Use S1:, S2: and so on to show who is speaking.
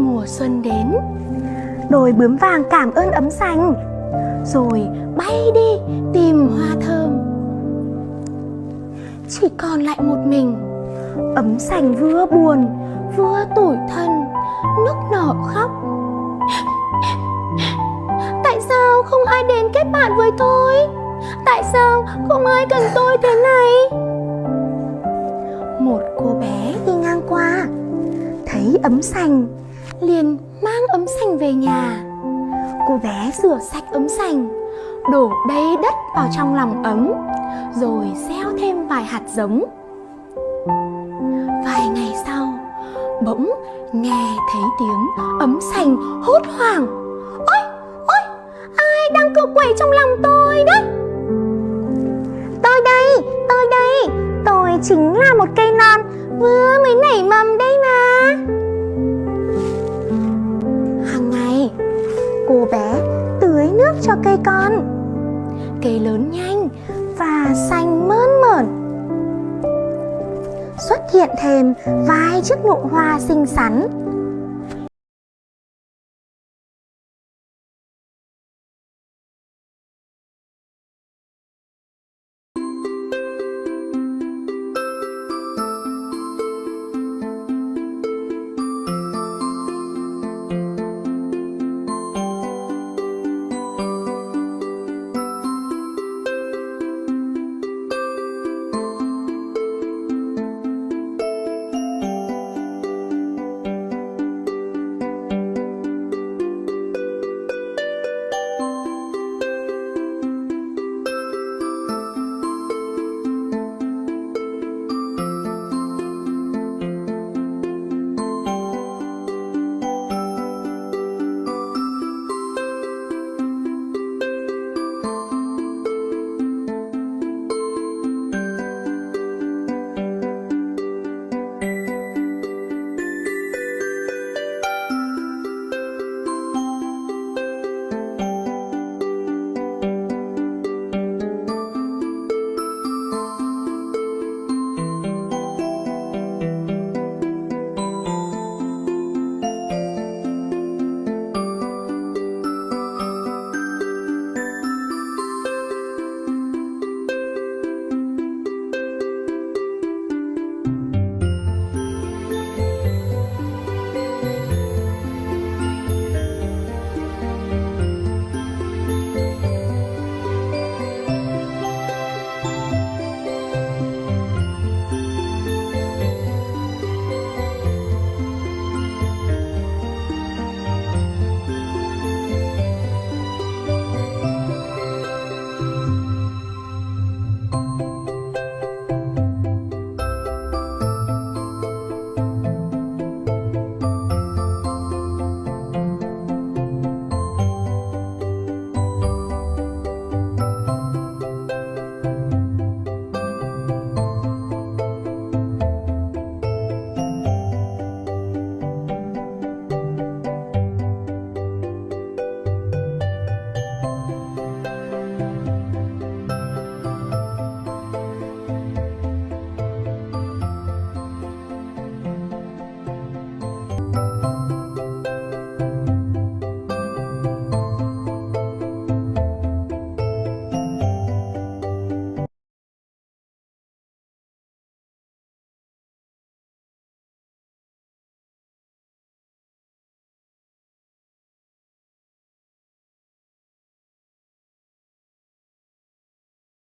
S1: Mùa xuân đến, đồi bướm vàng cảm ơn ấm xanh, rồi bay đi tìm hoa thơm. Chỉ còn lại một mình, ấm xanh vừa buồn vừa tủi thân, nức nở khóc. Tại sao không ai đến kết bạn với tôi? Tại sao không ai cần tôi thế này? Một cô bé đi ngang qua, thấy ấm xanh, liền mang ấm xanh về nhà. Cô bé rửa sạch ấm xanh, đổ đầy đất vào trong lòng ấm, rồi gieo thêm vài hạt giống. Vài ngày sau, bỗng nghe thấy tiếng ấm xanh hốt hoảng. Ôi, ôi, ai đang cựa quậy trong lòng tôi đấy? Tôi đây, tôi chính là một cây non vừa mới nảy mầm đây mà. Hàng ngày, cô bé tưới nước cho cây con. Cây lớn nhanh và xanh mơn mởn. Xuất hiện thêm vài chiếc nụ hoa xinh xắn.